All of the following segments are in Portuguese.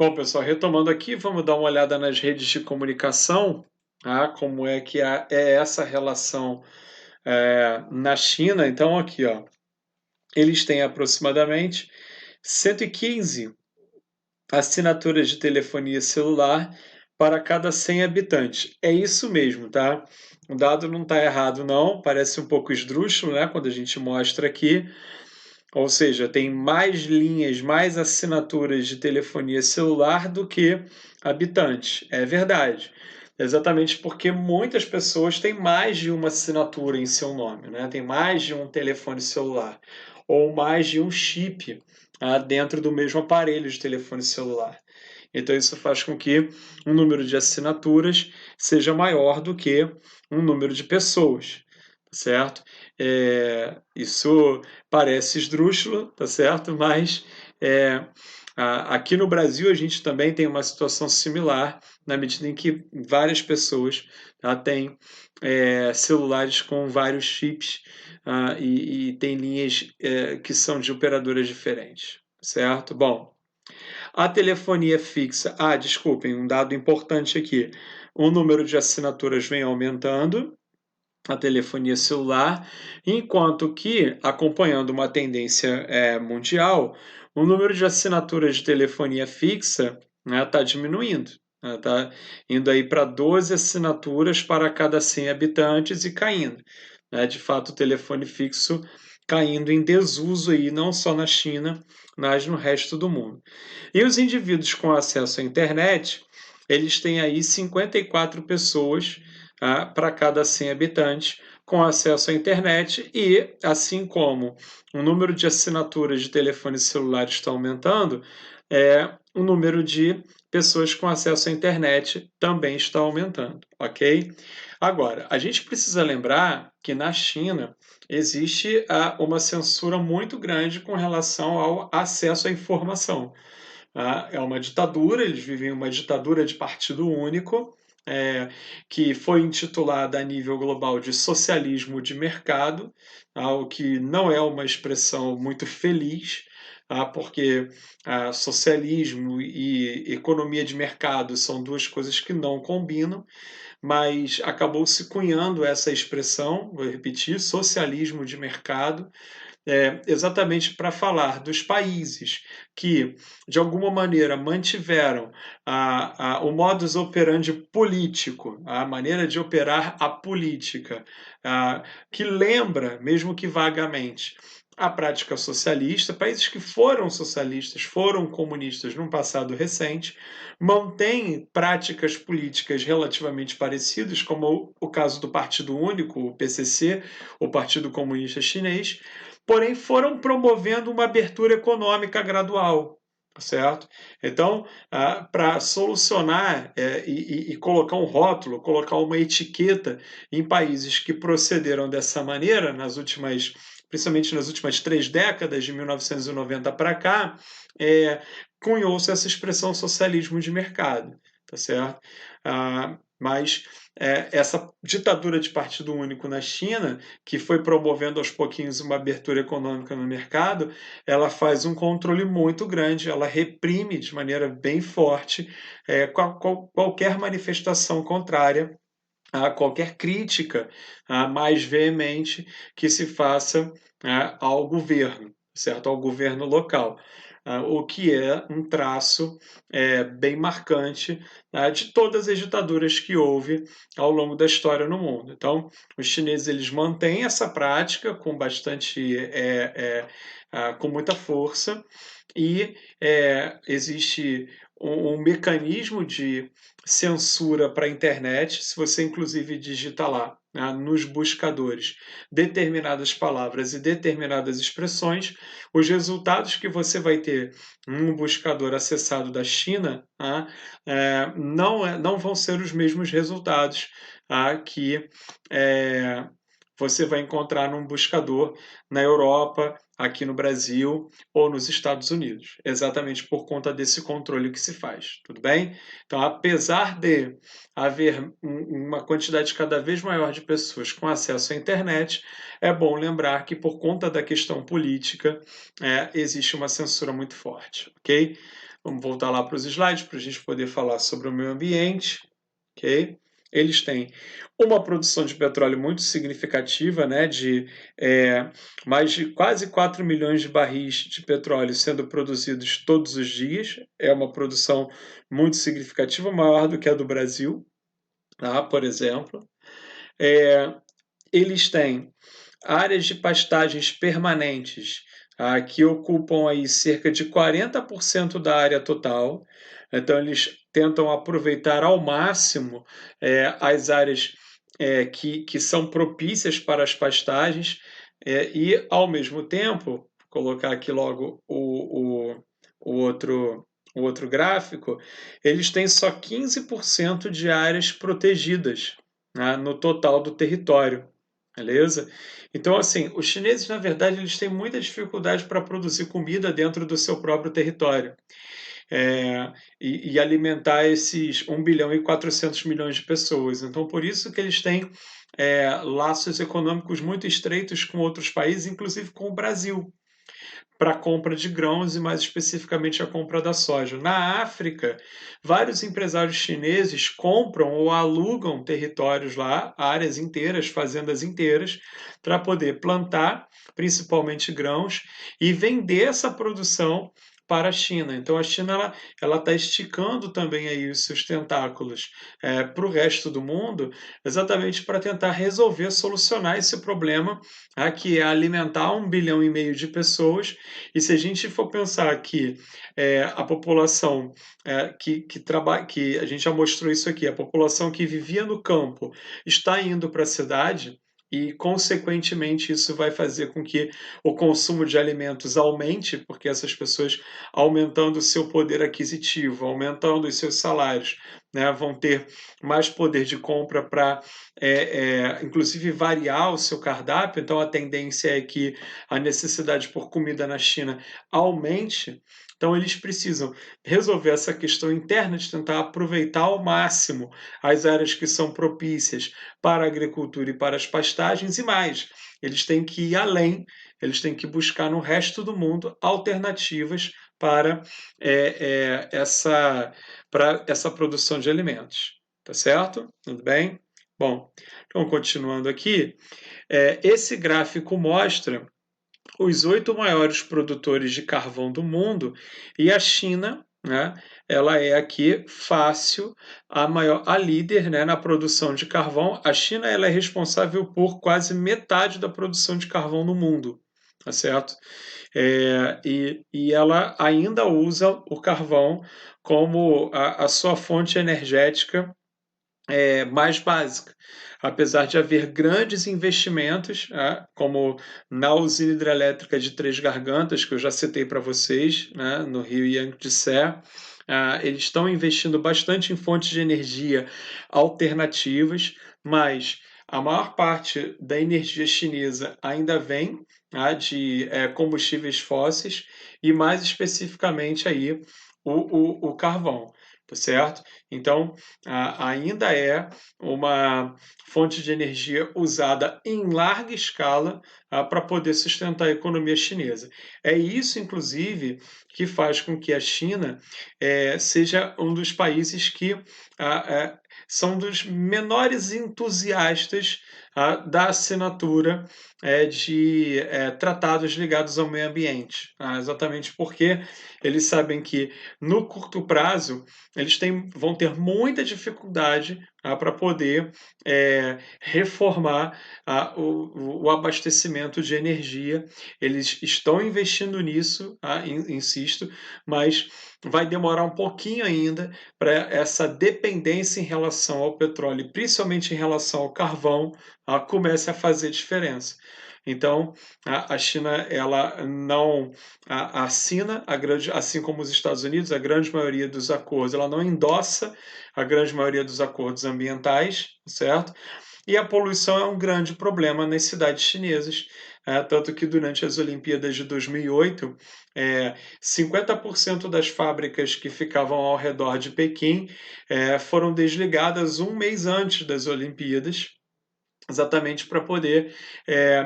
Bom, pessoal, retomando aqui, vamos dar uma olhada nas redes de comunicação, tá? Como é que é essa relação na China. Então, aqui, ó, eles têm aproximadamente 115 assinaturas de telefonia celular para cada 100 habitantes. É isso mesmo, tá? O dado não está errado, não. Parece um pouco esdrúxulo, né? Quando a gente mostra aqui. Ou seja, tem mais linhas, mais assinaturas de telefonia celular do que habitantes. É verdade. Exatamente porque muitas pessoas têm mais de uma assinatura em seu nome, né? Tem mais de um telefone celular ou mais de um chip dentro do mesmo aparelho de telefone celular. Então, isso faz com que um número de assinaturas seja maior do que um número de pessoas, tá certo? Isso parece esdrúxulo, tá certo? Mas aqui no Brasil a gente também tem uma situação similar, na medida em que várias pessoas têm celulares com vários chips e tem linhas que são de operadoras diferentes, certo? Bom, a telefonia fixa. Ah, desculpem, um dado importante aqui. O número de assinaturas vem aumentando, a telefonia celular, enquanto que, acompanhando uma tendência mundial, o número de assinaturas de telefonia fixa está diminuindo. Está indo aí para 12 assinaturas para cada 100 habitantes e caindo. De fato, o telefone fixo caindo em desuso aí, não só na China, mas no resto do mundo. E os indivíduos com acesso à internet, eles têm aí 54 pessoas para cada 100 habitantes com acesso à internet e, assim como o número de assinaturas de telefones celulares está aumentando, o número de pessoas com acesso à internet também está aumentando, ok? Agora, a gente precisa lembrar que na China existe uma censura muito grande com relação ao acesso à informação. É uma ditadura, eles vivem uma ditadura de partido único, que foi intitulada a nível global de socialismo de mercado, o que não é uma expressão muito feliz, porque socialismo e economia de mercado são duas coisas que não combinam, mas acabou se cunhando essa expressão, vou repetir, socialismo de mercado, exatamente para falar dos países que, de alguma maneira, mantiveram o modus operandi político, a maneira de operar a política, que lembra, mesmo que vagamente, a prática socialista, países que foram socialistas, foram comunistas num passado recente, mantêm práticas políticas relativamente parecidas, como o caso do Partido Único, o PCC, o Partido Comunista Chinês, porém foram promovendo uma abertura econômica gradual, certo? Então, para solucionar e colocar um rótulo, colocar uma etiqueta em países que procederam dessa maneira, principalmente nas últimas 3 décadas, de 1990 para cá, cunhou-se essa expressão socialismo de mercado, tá certo? Mas essa ditadura de partido único na China, que foi promovendo aos pouquinhos uma abertura econômica no mercado, ela faz um controle muito grande, ela reprime de maneira bem forte qualquer manifestação contrária a qualquer crítica mais veemente que se faça ao governo, certo? Ao governo local. O que é um traço bem marcante de todas as ditaduras que houve ao longo da história no mundo. Então, os chineses eles mantêm essa prática com com muita força e existe um mecanismo de censura para a internet, se você inclusive digita lá nos buscadores determinadas palavras e determinadas expressões, os resultados que você vai ter num buscador acessado da China não vão ser os mesmos resultados que você vai encontrar num buscador na Europa, aqui no Brasil ou nos Estados Unidos, exatamente por conta desse controle que se faz, tudo bem? Então, apesar de haver uma quantidade cada vez maior de pessoas com acesso à internet, é bom lembrar que por conta da questão política existe uma censura muito forte, ok? Vamos voltar lá para os slides para a gente poder falar sobre o meio ambiente. Ok? Eles têm uma produção de petróleo muito significativa, né, de mais de quase 4 milhões de barris de petróleo sendo produzidos todos os dias. É uma produção muito significativa, maior do que a do Brasil, tá? Por exemplo. Eles têm áreas de pastagens permanentes, que ocupam aí cerca de 40% da área total. Então, eles tentam aproveitar ao máximo as áreas que são propícias para as pastagens e, ao mesmo tempo, vou colocar aqui logo o outro gráfico, eles têm só 15% de áreas protegidas, né, no total do território. Beleza? Então, assim, os chineses, na verdade, eles têm muita dificuldade para produzir comida dentro do seu próprio território e alimentar esses 1,4 bilhão de pessoas. Então, por isso que eles têm laços econômicos muito estreitos com outros países, inclusive com o Brasil, para a compra de grãos e, mais especificamente, a compra da soja. Na África, vários empresários chineses compram ou alugam territórios lá, áreas inteiras, fazendas inteiras, para poder plantar, principalmente grãos, e vender essa produção para a China. Então a China ela está esticando também aí os seus tentáculos para o resto do mundo, exatamente para tentar resolver, solucionar esse problema, que é alimentar 1,5 bilhão de pessoas. E se a gente for pensar que a população que trabalha, que a gente já mostrou isso aqui, a população que vivia no campo está indo para a cidade, e, consequentemente, isso vai fazer com que o consumo de alimentos aumente, porque essas pessoas, aumentando o seu poder aquisitivo, aumentando os seus salários, né, vão ter mais poder de compra para, inclusive, variar o seu cardápio. Então, a tendência é que a necessidade por comida na China aumente. Então, eles precisam resolver essa questão interna de tentar aproveitar ao máximo as áreas que são propícias para a agricultura e para as pastagens e mais. Eles têm que ir além, eles têm que buscar no resto do mundo alternativas para essa produção de alimentos. Tá certo? Tudo bem? Bom, então continuando aqui, esse gráfico mostra os 8 maiores produtores de carvão do mundo e a China, né, ela é aqui fácil a líder, né, na produção de carvão. A China ela é responsável por quase metade da produção de carvão no mundo, tá certo? E ela ainda usa o carvão como a sua fonte energética mais básica. Apesar de haver grandes investimentos, como na usina hidrelétrica de Três Gargantas, que eu já citei para vocês, né, no Rio Yangtze, eles estão investindo bastante em fontes de energia alternativas, mas a maior parte da energia chinesa ainda vem de combustíveis fósseis e, mais especificamente, aí, o carvão. Tá certo? Então, ainda é uma fonte de energia usada em larga escala para poder sustentar a economia chinesa. É isso, inclusive, que faz com que a China seja um dos países que são dos menores entusiastas da assinatura de tratados ligados ao meio ambiente. Exatamente porque eles sabem que, no curto prazo, eles vão ter muita dificuldade para poder reformar o abastecimento de energia. Eles estão investindo nisso, insisto, mas vai demorar um pouquinho ainda para essa dependência em relação ao petróleo, principalmente em relação ao carvão, comece a fazer diferença. Então, a China ela não assina, assim como os Estados Unidos, a grande maioria dos acordos, ela não endossa a grande maioria dos acordos ambientais, certo? E a poluição é um grande problema nas cidades chinesas, tanto que durante as Olimpíadas de 2008, 50% das fábricas que ficavam ao redor de Pequim foram desligadas um mês antes das Olimpíadas, exatamente para poder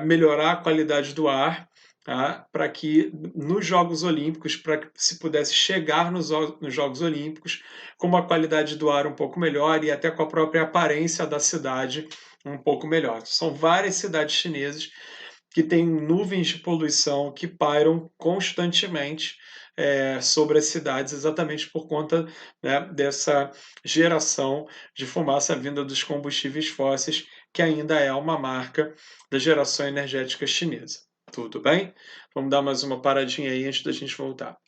melhorar a qualidade do ar tá? Para que nos Jogos Olímpicos, para que se pudesse chegar nos Jogos Olímpicos com uma qualidade do ar um pouco melhor e até com a própria aparência da cidade um pouco melhor. São várias cidades chinesas que têm nuvens de poluição que pairam constantemente sobre as cidades, exatamente por conta, né, dessa geração de fumaça vinda dos combustíveis fósseis, que ainda é uma marca da geração energética chinesa. Tudo bem? Vamos dar mais uma paradinha aí antes da gente voltar.